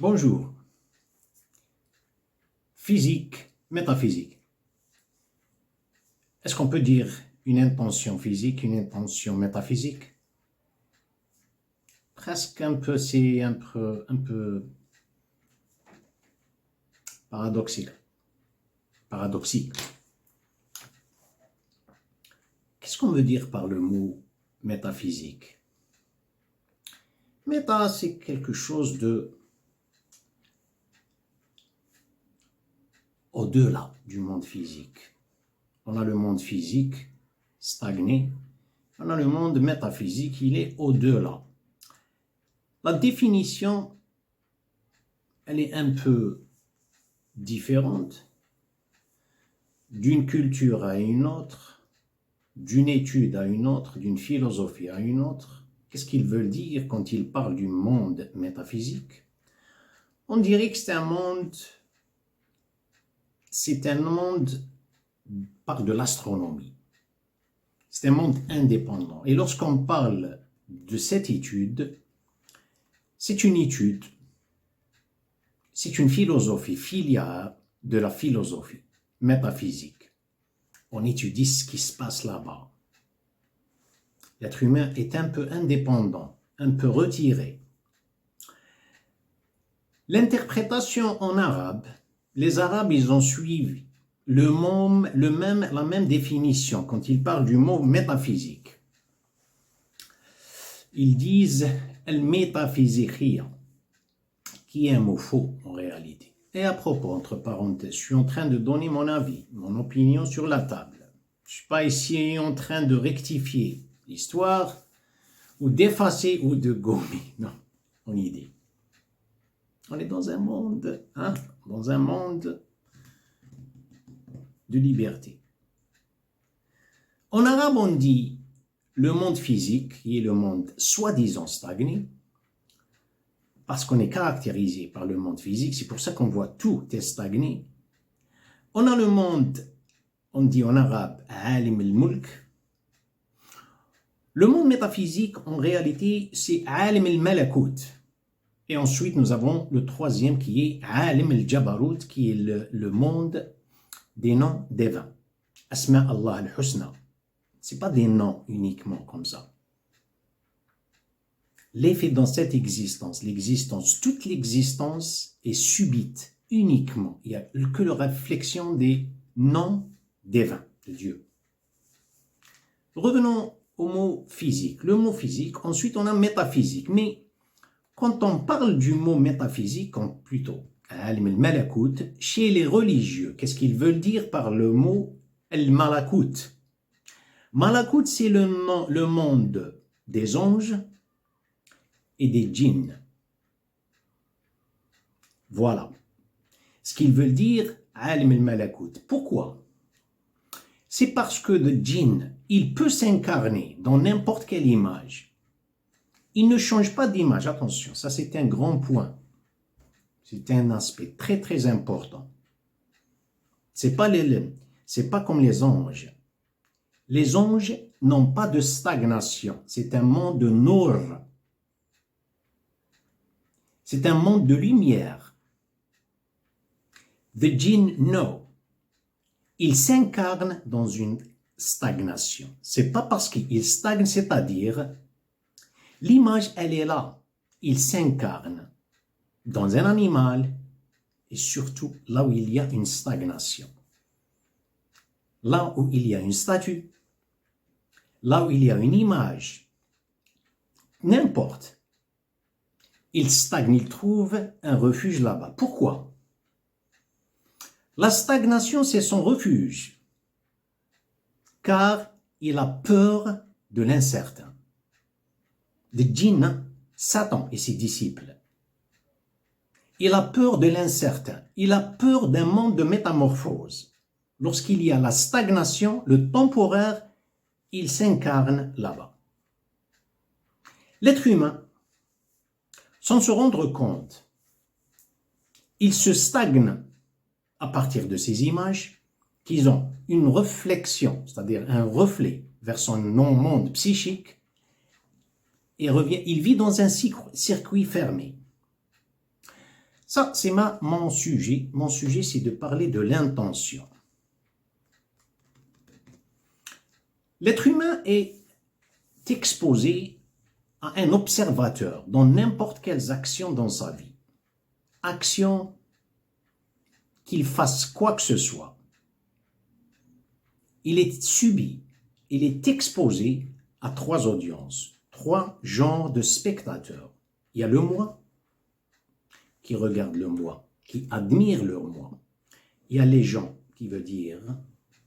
Bonjour. Physique, métaphysique. Est-ce qu'on peut dire une intention physique, une intention métaphysique? Presque un peu, c'est un peu paradoxique. Qu'est-ce qu'on veut dire par le mot métaphysique? Méta, c'est quelque chose de au-delà du monde physique. On a le monde physique stagné, on a le monde métaphysique, il est au-delà. La définition, elle est un peu différente d'une culture à une autre, d'une étude à une autre, d'une philosophie à une autre. Qu'est-ce qu'ils veulent dire quand ils parlent du monde métaphysique? On dirait que c'est un monde par de l'astronomie. C'est un monde indépendant. Et lorsqu'on parle de cette étude, c'est une étude, c'est une philosophie filiale de la philosophie métaphysique. On étudie ce qui se passe là-bas. L'être humain est un peu indépendant, un peu retiré. L'interprétation en arabe, les Arabes, ils ont suivi la même définition quand ils parlent du mot métaphysique. Ils disent « al-métaphysikhia », qui est un mot faux en réalité. Et à propos, entre parenthèses, je suis en train de donner mon avis, mon opinion sur la table. Je ne suis pas ici en train de rectifier l'histoire ou d'effacer ou de gommer. Non, on y est. On est dans un monde, dans un monde de liberté. En arabe, on dit le monde physique, qui est le monde soi-disant stagné, parce qu'on est caractérisé par le monde physique, c'est pour ça qu'on voit tout est stagné. On a le monde, on dit en arabe, alim al-mulk. Le monde métaphysique, en réalité, c'est alim al-malakut. Et ensuite, nous avons le troisième qui est alim al-jabarut, qui est le monde des noms divins. Asma Allah al-Husna. Ce n'est pas des noms uniquement comme ça. L'effet dans cette existence, toute l'existence est subite uniquement. Il n'y a que la réflexion des noms divins de Dieu. Revenons au mot physique. Le mot physique, ensuite on a métaphysique. Mais quand on parle du mot métaphysique, plutôt alim al-malakut, chez les religieux, qu'est-ce qu'ils veulent dire par le mot al-malakut? Malakut, c'est le monde des anges et des djinns. Voilà. Ce qu'ils veulent dire, alim al-malakut. Pourquoi? C'est parce que le djinn, il peut s'incarner dans n'importe quelle image. Il ne change pas d'image. Attention, ça c'est un grand point. C'est un aspect très très important. C'est pas comme les anges. Les anges n'ont pas de stagnation. C'est un monde de nour. C'est un monde de lumière. The jinn, no. Il s'incarne dans une stagnation. C'est pas parce qu'il stagne, c'est-à-dire l'image, elle est là. Il s'incarne dans un animal et surtout là où il y a une stagnation. Là où il y a une statue, là où il y a une image, n'importe. Il stagne, il trouve un refuge là-bas. Pourquoi? La stagnation, c'est son refuge, car il a peur de l'incertain. Le djinn, Satan et ses disciples, il a peur de l'incertain, il a peur d'un monde de métamorphose. Lorsqu'il y a la stagnation, le temporaire, il s'incarne là-bas. L'être humain, sans se rendre compte, il se stagne à partir de ces images qui ont une réflexion, c'est-à-dire un reflet vers son monde psychique, et il vit dans un circuit fermé. Ça, c'est mon sujet. Mon sujet, c'est de parler de l'intention. L'être humain est exposé à un observateur dans n'importe quelles actions dans sa vie. Action qu'il fasse quoi que ce soit. Il est subi, il est exposé à 3 audiences, 3 genres de spectateurs. Il y a le moi, qui regarde le moi, qui admire le moi. Il y a les gens, qui veut dire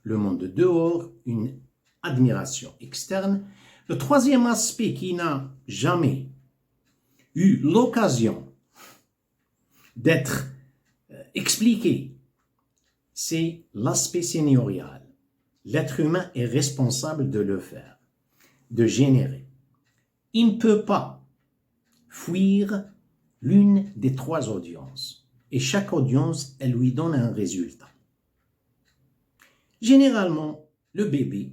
le monde de dehors, une admiration externe. Le troisième aspect qui n'a jamais eu l'occasion d'être expliqué, c'est l'aspect seigneurial. L'être humain est responsable de le faire, de générer. Il ne peut pas fuir l'une des 3 audiences. Et chaque audience, elle lui donne un résultat. Généralement, le bébé,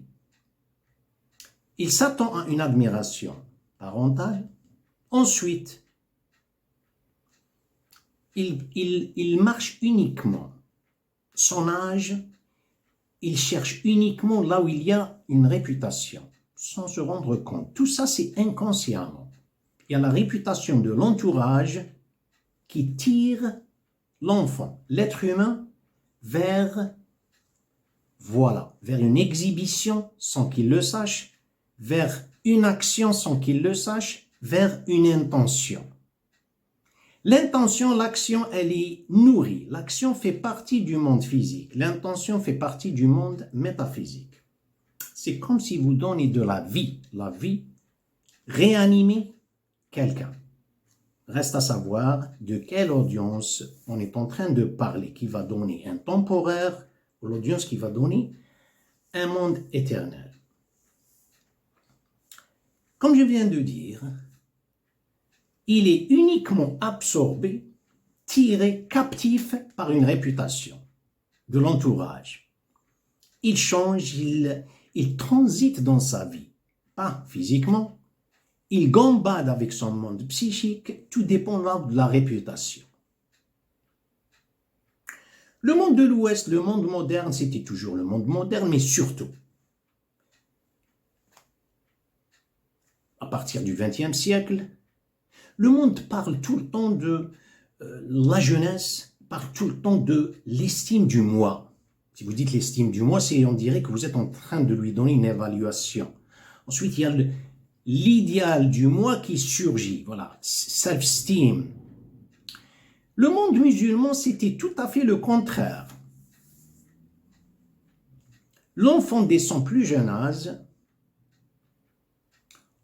il s'attend à une admiration parentale. Ensuite, il marche uniquement. Son âge, il cherche uniquement là où il y a une réputation, sans se rendre compte. Tout ça, c'est inconsciemment. Il y a la réputation de l'entourage qui tire l'enfant, l'être humain, vers une exhibition sans qu'il le sache, vers une action sans qu'il le sache, vers une intention. L'intention, l'action, elle est nourrie. L'action fait partie du monde physique. L'intention fait partie du monde métaphysique. C'est comme si vous donnez de la vie, réanimer quelqu'un. Reste à savoir de quelle audience on est en train de parler, qui va donner un temporaire ou l'audience qui va donner un monde éternel. Comme je viens de dire, il est uniquement absorbé, tiré, captif par une réputation de l'entourage. Il change, il transite dans sa vie, pas physiquement. Il gambade avec son monde psychique, tout dépendant de la réputation. Le monde de l'Ouest, le monde moderne, c'était toujours le monde moderne, mais surtout, à partir du XXe siècle, le monde parle tout le temps de la jeunesse, parle tout le temps de l'estime du moi. Si vous dites l'estime du moi, on dirait que vous êtes en train de lui donner une évaluation. Ensuite, il y a l'idéal du moi qui surgit, voilà, self-esteem. Le monde musulman, c'était tout à fait le contraire. L'enfant dès son plus jeune âge,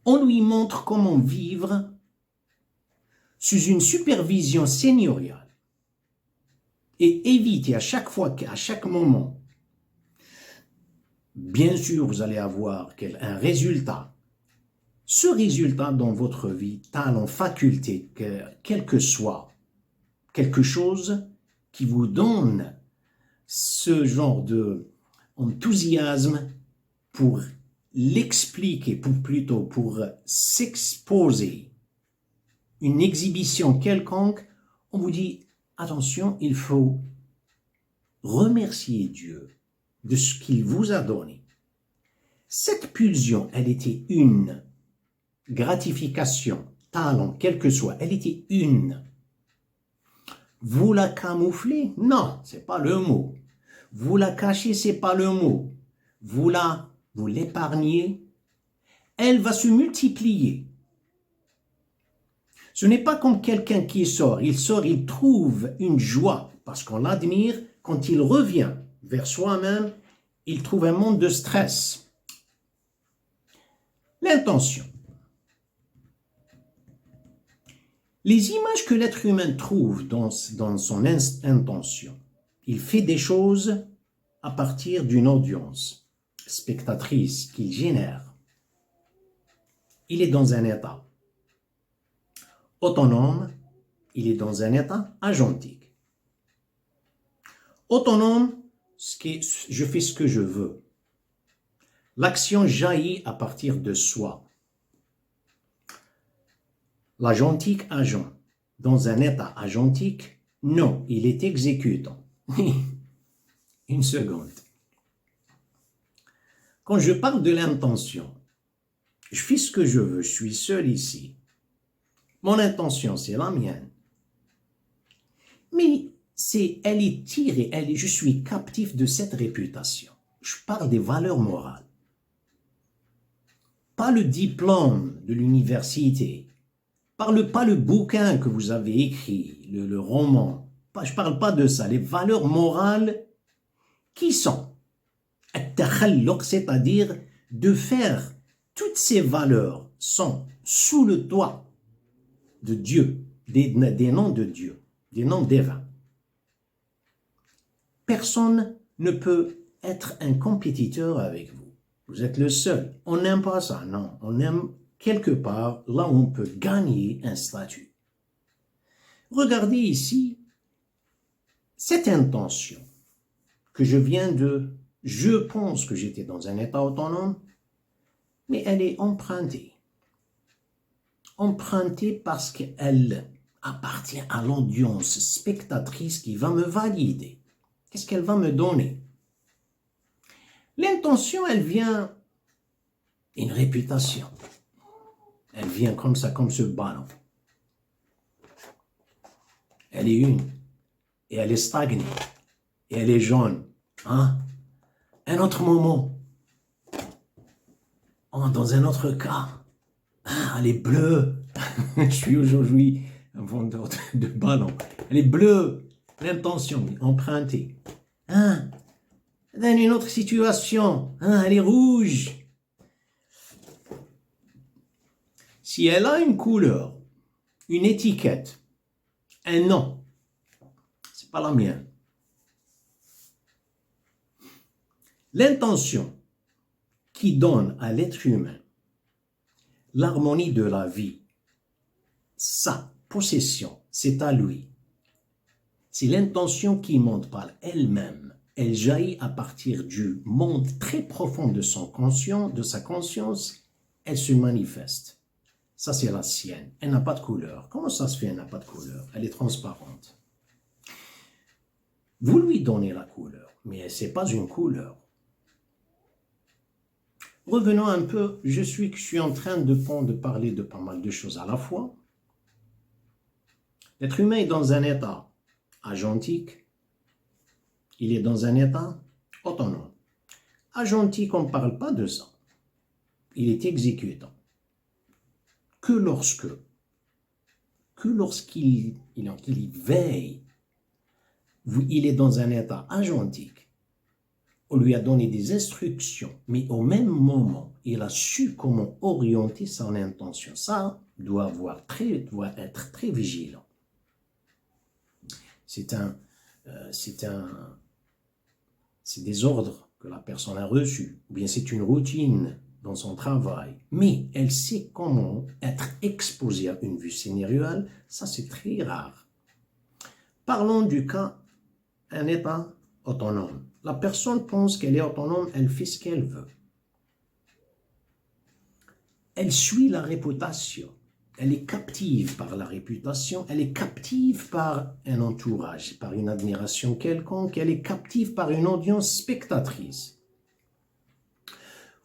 on lui montre comment vivre sous une supervision seigneuriale et éviter à chaque fois, à chaque moment, bien sûr, vous allez avoir un résultat. Ce résultat dans votre vie, talent, faculté, quel que soit, quelque chose qui vous donne ce genre d'enthousiasme pour l'expliquer, pour s'exposer, une exhibition quelconque, on vous dit, attention, il faut remercier Dieu de ce qu'il vous a donné. Cette pulsion, elle était une gratification, talent, quel que soit, elle était une. Vous la camouflez? Non, c'est pas le mot. Vous la cachez? C'est pas le mot. Vous l'épargnez? Elle va se multiplier. Ce n'est pas comme quelqu'un qui sort. Il trouve une joie parce qu'on l'admire. Quand il revient vers soi-même, il trouve un monde de stress. L'intention. Les images que l'être humain trouve dans son intention, il fait des choses à partir d'une audience spectatrice qu'il génère. Il est dans un état autonome, il est dans un état agentique. Autonome, je fais ce que je veux. L'action jaillit à partir de soi. L'agentique agent. Dans un état agentique, Non, il est exécutant. Une seconde. Quand je parle de l'intention, je fais ce que je veux, je suis seul ici. Mon intention, c'est la mienne. Mais elle est tirée, je suis captif de cette réputation. Je parle des valeurs morales. Pas le diplôme de l'université, pas le bouquin que vous avez écrit, le roman. Je ne parle pas de ça. Les valeurs morales qui sont, c'est-à-dire de faire toutes ces valeurs sont sous le toit de Dieu, des noms de Dieu, des noms divins. Personne ne peut être un compétiteur avec vous. Vous êtes le seul. On n'aime pas ça, non. On aime quelque part là où on peut gagner un statut. Regardez ici cette intention que je pense que j'étais dans un état autonome, mais elle est empruntée. Empruntée parce qu'elle appartient à l'audience spectatrice qui va me valider. Qu'est-ce qu'elle va me donner? L'intention, elle vient une réputation. Elle vient comme ça, comme ce ballon. Elle est une. Et elle est stagnée. Et elle est jaune. Hein? Un autre moment. Oh, dans un autre cas. Ah, elle est bleue. Je suis aujourd'hui un vendeur de ballons. Elle est bleue. L'intention empruntée. Hein? Dans une autre situation. Hein? Elle est rouge. Si elle a une couleur, une étiquette, un nom, c'est pas la mienne. L'intention qui donne à l'être humain l'harmonie de la vie, sa possession, c'est à lui. C'est l'intention qui monte par elle-même. Elle jaillit à partir du monde très profond de son conscient, de sa conscience, elle se manifeste. Ça, c'est la sienne. Elle n'a pas de couleur. Comment ça se fait, elle n'a pas de couleur? Elle est transparente. Vous lui donnez la couleur, mais ce n'est pas une couleur. Revenons un peu, je suis en train de parler de pas mal de choses à la fois. L'être humain est dans un état agentique, il est dans un état autonome. Agentique, on ne parle pas de ça. Il est exécutant. Que lorsqu'il veille, il est dans un état agentique. On lui a donné des instructions, mais au même moment, il a su comment orienter son intention. Ça doit être très vigilant. C'est des ordres que la personne a reçus, ou bien c'est une routine dans son travail, mais elle sait comment être exposée à une vue scénariale, ça c'est très rare. Parlons du cas, un état autonome. La personne pense qu'elle est autonome, elle fait ce qu'elle veut. Elle suit la réputation, elle est captive par la réputation, elle est captive par un entourage, par une admiration quelconque, elle est captive par une audience spectatrice.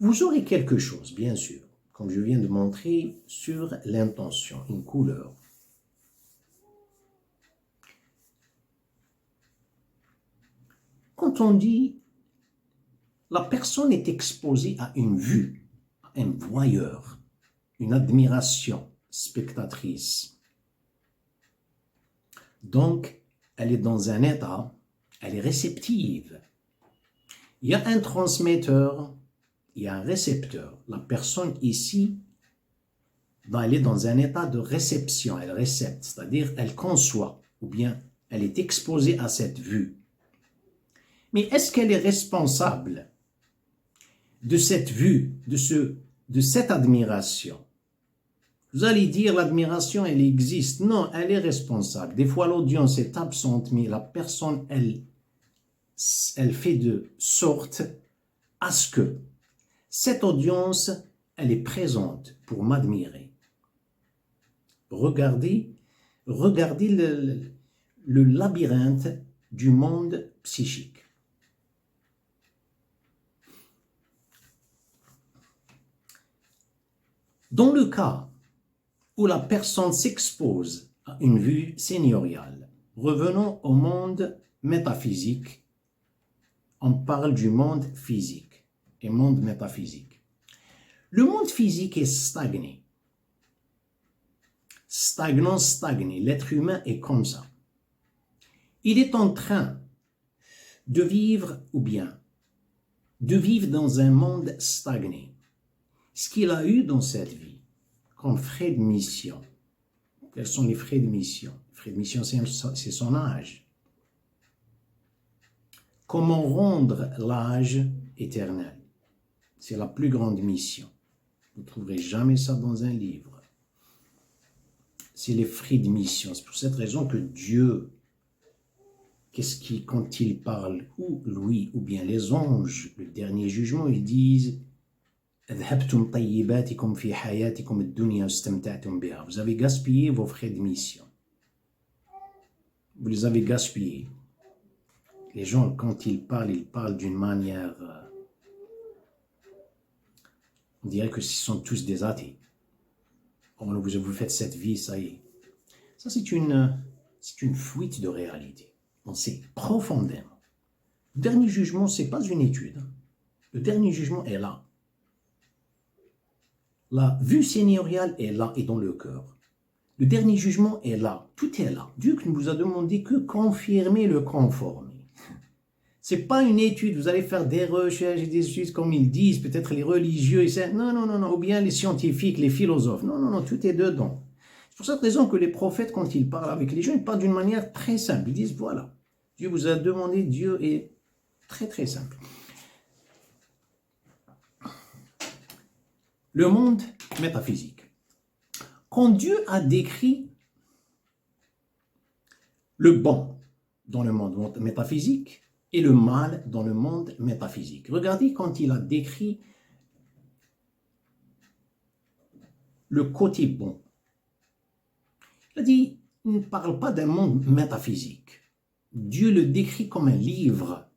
Vous aurez quelque chose, bien sûr, comme je viens de montrer, sur l'intention, une couleur. Quand on dit la personne est exposée à une vue, à un voyeur, une admiration spectatrice, donc elle est dans un état, elle est réceptive. Il y a un transmetteur, il y a un récepteur. La personne ici, elle est dans un état de réception, elle récepte, c'est-à-dire elle conçoit, ou bien elle est exposée à cette vue. Mais est-ce qu'elle est responsable de cette vue, de cette admiration? Vous allez dire, l'admiration, elle existe. Non, elle est responsable. Des fois, l'audience est absente, mais la personne, elle fait de sorte à ce que cette audience, elle est présente pour m'admirer. Regardez le labyrinthe du monde psychique. Dans le cas où la personne s'expose à une vue seigneuriale, revenons au monde métaphysique. On parle du monde physique et monde métaphysique. Le monde physique est stagné. Stagnant, stagné. L'être humain est comme ça. Il est en train de vivre, ou bien, de vivre dans un monde stagné. Ce qu'il a eu dans cette vie, comme frais de mission. Quels sont les frais de mission? Les frais de mission, c'est son âge. Comment rendre l'âge éternel? C'est la plus grande mission. Vous ne trouverez jamais ça dans un livre. C'est les frais de mission. C'est pour cette raison que Dieu, quand il parle, ou lui, ou bien les anges, le dernier jugement, ils disent vous avez gaspillé vos frais de mission. Vous les avez gaspillés. Les gens, quand ils parlent d'une manière... on dirait que ce sont tous des athées. Vous faites cette vie, ça y est. Ça, c'est une fuite de réalité. On sait profondément. Le dernier jugement, ce n'est pas une étude. Le dernier jugement est là. La vue seigneuriale est là et dans le cœur. Le dernier jugement est là. Tout est là. Dieu ne vous a demandé que confirmer le conformer. Ce n'est pas une étude. Vous allez faire des recherches et des études comme ils disent, peut-être les religieux. Non. Ou bien les scientifiques, les philosophes. Non. Tout est dedans. C'est pour cette raison que les prophètes, quand ils parlent avec les gens, ils parlent d'une manière très simple. Ils disent, voilà, Dieu vous a demandé, Dieu est très très simple. Le monde métaphysique. Quand Dieu a décrit le bon dans le monde métaphysique et le mal dans le monde métaphysique. Regardez quand il a décrit le côté bon. Il a dit, il ne parle pas d'un monde métaphysique. Dieu le décrit comme un livre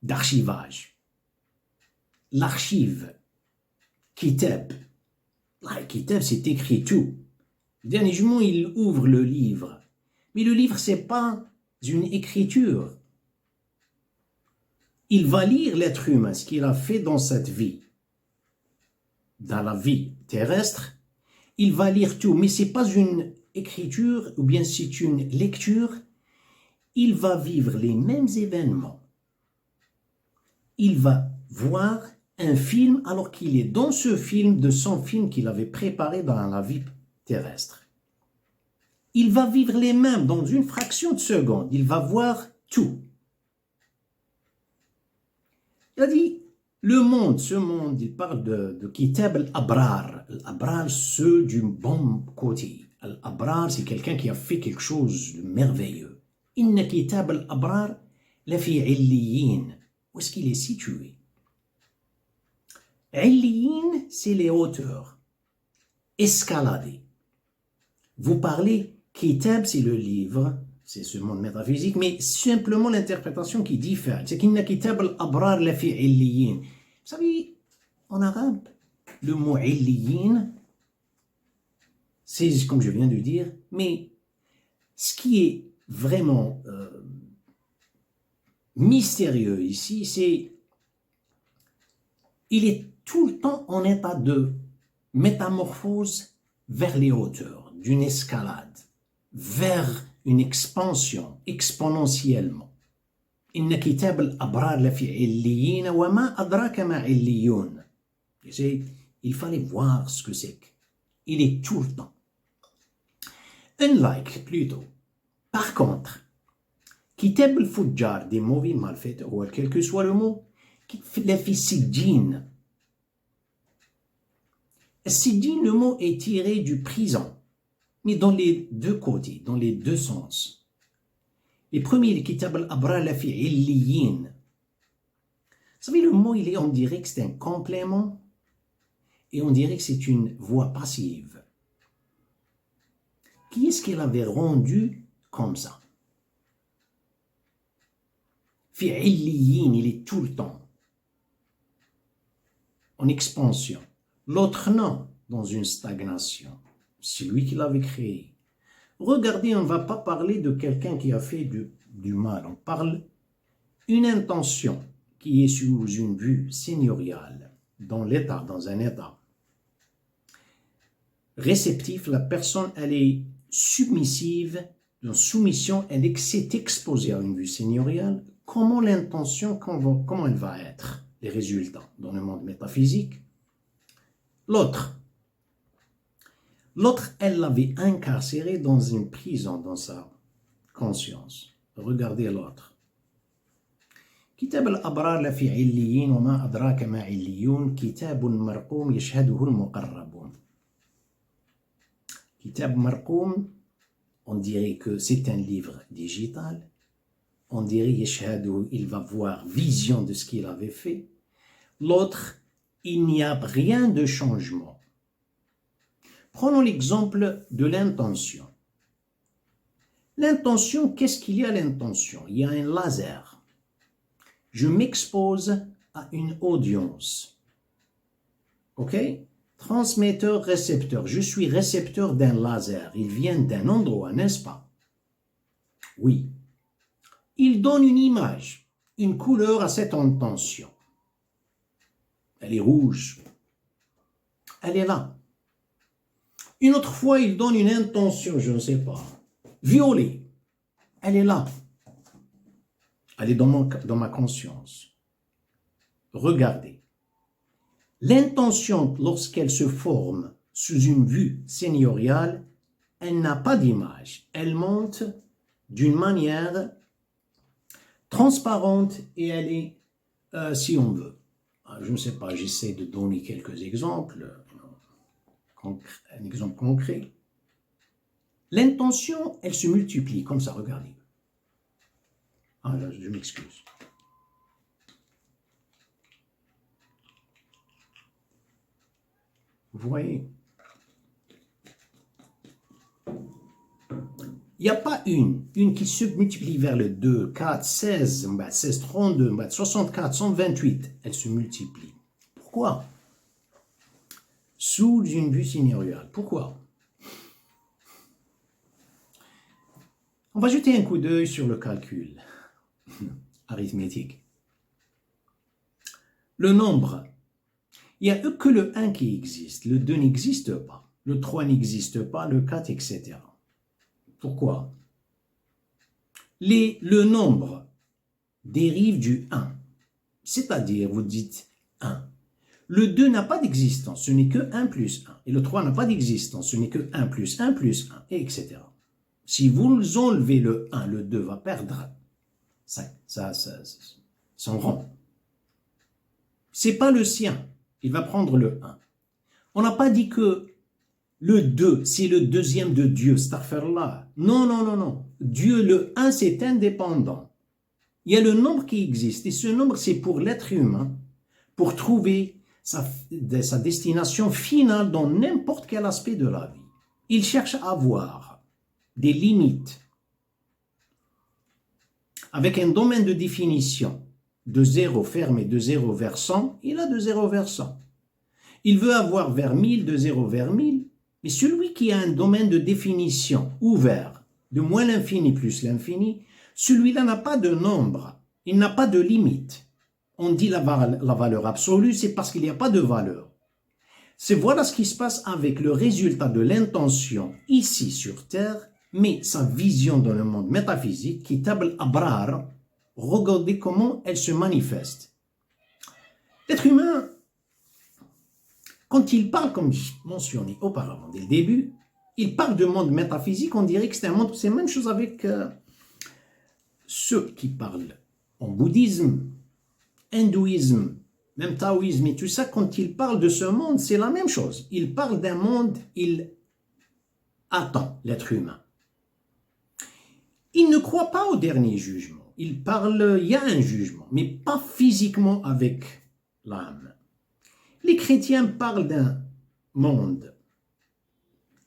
d'archivage. L'archive. Kitab. Kitab, c'est écrit tout. Le dernier jugement, il ouvre le livre. Mais le livre, ce n'est pas une écriture. Il va lire l'être humain, ce qu'il a fait dans cette vie. Dans la vie terrestre, il va lire tout. Mais ce n'est pas une écriture, ou bien c'est une lecture. Il va vivre les mêmes événements. Il va voir un film alors qu'il est dans ce film, de son film qu'il avait préparé dans la vie terrestre. Il va vivre les mêmes dans une fraction de seconde. Il va voir tout. Il a dit, le monde, ce monde, il parle de Kitab al-Abrar. Al-Abrar, ceux du bon côté. Al-Abrar, c'est quelqu'un qui a fait quelque chose de merveilleux. Inna Kitab al-Abrar, la fi illiyin. Où est-ce qu'il est situé? Illiyin, c'est les hauteurs. Escalader. Vous parlez, Kitab, c'est le livre, c'est ce monde métaphysique, mais simplement l'interprétation qui diffère. C'est qu'inna Kitab al-Abrar la fi illiyin. Vous savez, en arabe, le mot illiyin, c'est comme je viens de dire, mais ce qui est vraiment mystérieux ici, c'est il est tout le temps en état de métamorphose vers les hauteurs, d'une escalade, vers une expansion exponentiellement. Inna kitab al-abrar la fi illiyin wa ma adraka ma illiyun. Il fallait voir ce que c'est. Il est tout le temps. Unlike, plutôt. Par contre, kitab al-fujjar, des mauvais malfaiteurs, ou quel que soit le mot, la fi sijjin. Sijjin, le mot est tiré du prison, mais dans les deux côtés, dans les deux sens. Les premiers, le kitab al-abrar la fi illiyin. Vous savez, le mot, on dirait que c'est un complément et on dirait que c'est une voix passive. Qui est-ce qu'il avait rendu comme ça? fi illiyin, il est tout le temps en expansion. L'autre non, dans une stagnation. C'est lui qui l'avait créé. Regardez, on ne va pas parler de quelqu'un qui a fait du mal. On parle d'une intention qui est sous une vue seigneuriale, dans un état réceptif. La personne, elle est submissive, en soumission, elle s'est exposée à une vue seigneuriale. Comment l'intention, comment elle va être, les résultats dans le monde métaphysique? L'autre, elle l'avait incarcéré dans une prison, dans sa conscience. Regardez l'autre. كتاب الأبرار لفي عليين وما أدراك ما عليون كتاب مرقوم يشهده المقربون. كتاب مرقوم, on dirait que c'est un livre digital. On dirait يشهده, il va voir vision de ce qu'il avait fait. L'autre, il n'y a rien de changement. Prenons l'exemple de l'intention. L'intention, qu'est-ce qu'il y a à l'intention? Il y a un laser. Je m'expose à une audience. OK? Transmetteur, récepteur. Je suis récepteur d'un laser. Il vient d'un endroit, n'est-ce pas? Oui. Il donne une image, une couleur à cette intention. Elle est rouge. Elle est là. Une autre fois, il donne une intention, je ne sais pas, violet. Elle est là. Elle est dans ma conscience. Regardez. L'intention, lorsqu'elle se forme sous une vue seigneuriale, elle n'a pas d'image. Elle monte d'une manière transparente et elle est, si on veut, je ne sais pas, j'essaie de donner quelques exemples, un exemple concret. L'intention, elle se multiplie, comme ça, regardez. Ah, là, je m'excuse. Vous voyez? Il n'y a pas une qui se multiplie vers le 2, 4, 16, 16, 32, 64, 128. Elle se multiplie. Pourquoi? Sous une vue seigneuriale. Pourquoi? On va jeter un coup d'œil sur le calcul arithmétique. Le nombre, il n'y a que le 1 qui existe, le 2 n'existe pas, le 3 n'existe pas, le 4, etc. Pourquoi? Le nombre dérive du 1, c'est-à-dire vous dites 1. Le 2 n'a pas d'existence, ce n'est que 1 plus 1. Et le 3 n'a pas d'existence, ce n'est que 1 plus 1 plus 1, etc. Si vous enlevez le 1, le 2 va perdre son rang. Ce n'est pas le sien, il va prendre le 1. On n'a pas dit que le 2, c'est le deuxième de Dieu, astaghfirullah. Non, non, non, non. Dieu, le 1, c'est indépendant. Il y a le nombre qui existe, et ce nombre, c'est pour l'être humain, pour trouver sa destination finale dans n'importe quel aspect de la vie. Il cherche à avoir des limites avec un domaine de définition de 0 fermé, de 0 vers 100, il a de 0 vers 100. Il veut avoir vers 1000, de 0 vers 1000, mais celui qui a un domaine de définition ouvert, de moins l'infini plus l'infini, celui-là n'a pas de nombre, il n'a pas de limite. On dit la valeur absolue, c'est parce qu'il n'y a pas de valeur. Voilà ce qui se passe avec le résultat de l'intention ici sur Terre, mais sa vision dans le monde métaphysique, Kitab al-Abrar, regardez comment elle se manifeste. L'être humain, quand il parle, comme mentionné auparavant dès le début, il parle de monde métaphysique, on dirait que c'est un monde, c'est la même chose avec ceux qui parlent en bouddhisme, hindouisme, même taoïsme et tout ça, quand ils parlent de ce monde, c'est la même chose. Ils parlent d'un monde, il attend l'être humain. Il ne croit pas au dernier jugement. Il parle, il y a un jugement, mais pas physiquement avec l'âme. Les chrétiens parlent d'un monde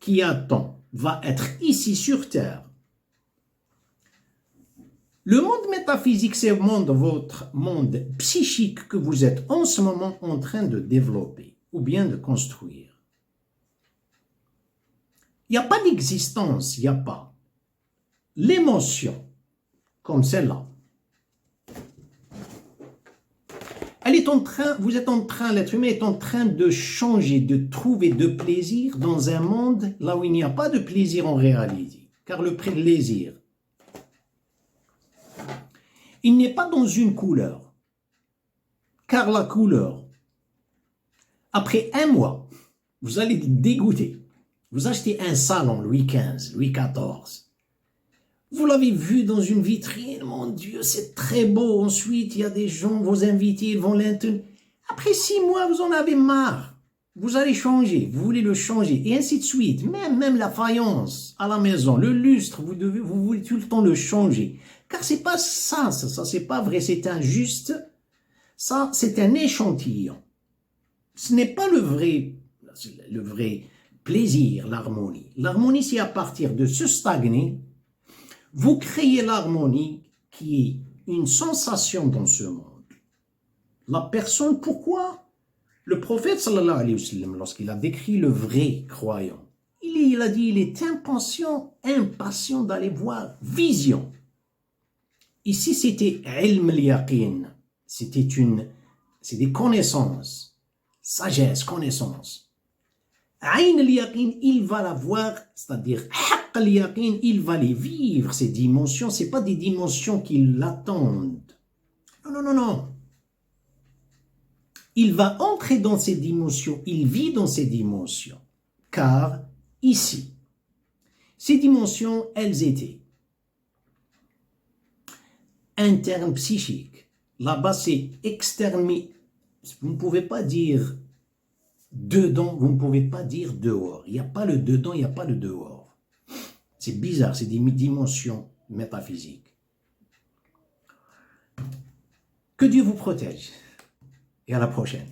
qui attend, va être ici sur terre. Le monde métaphysique, c'est votre monde psychique que vous êtes en ce moment en train de développer ou bien de construire. Il n'y a pas d'existence, il n'y a pas. L'émotion, comme celle-là, vous êtes en train, l'être humain est en train de changer, de trouver de plaisir dans un monde là où il n'y a pas de plaisir en réalité. Car le plaisir, il n'est pas dans une couleur. Car la couleur, après un mois, vous allez dégoûter. Vous achetez un salon Louis XV, Louis XIV. Vous l'avez vu dans une vitrine, mon Dieu, c'est très beau. Ensuite, il y a des gens, vos invités, ils vont l'intenir. Après 6 mois, vous en avez marre. Vous allez changer, vous voulez le changer, et ainsi de suite. Même la faïence à la maison, le lustre, vous voulez tout le temps le changer. Car c'est pas ça c'est pas vrai, c'est injuste. Ça, c'est un échantillon. Ce n'est pas le vrai plaisir, l'harmonie. L'harmonie, c'est à partir de se stagner. Vous créez l'harmonie qui est une sensation dans ce monde. La personne, pourquoi? Le prophète, sallallahu alayhi wa sallam, lorsqu'il a décrit le vrai croyant, il a dit, il est impatient d'aller voir vision. Ici, c'était ilm al-yaqin. C'est des connaissances, sagesse, connaissance. Ayn al-yaqin, il va la voir, c'est-à-dire haqq al-yaqin, il va les vivre, ces dimensions. Ce n'est pas des dimensions qui l'attendent. Non. Il va entrer dans ces dimensions, il vit dans ces dimensions. Car ici, ces dimensions, elles étaient internes psychiques. Là-bas, c'est externe. Vous ne pouvez pas dire dedans, vous ne pouvez pas dire dehors. Il n'y a pas le dedans, il n'y a pas le dehors. C'est bizarre, c'est des dimensions métaphysiques. Que Dieu vous protège et à la prochaine.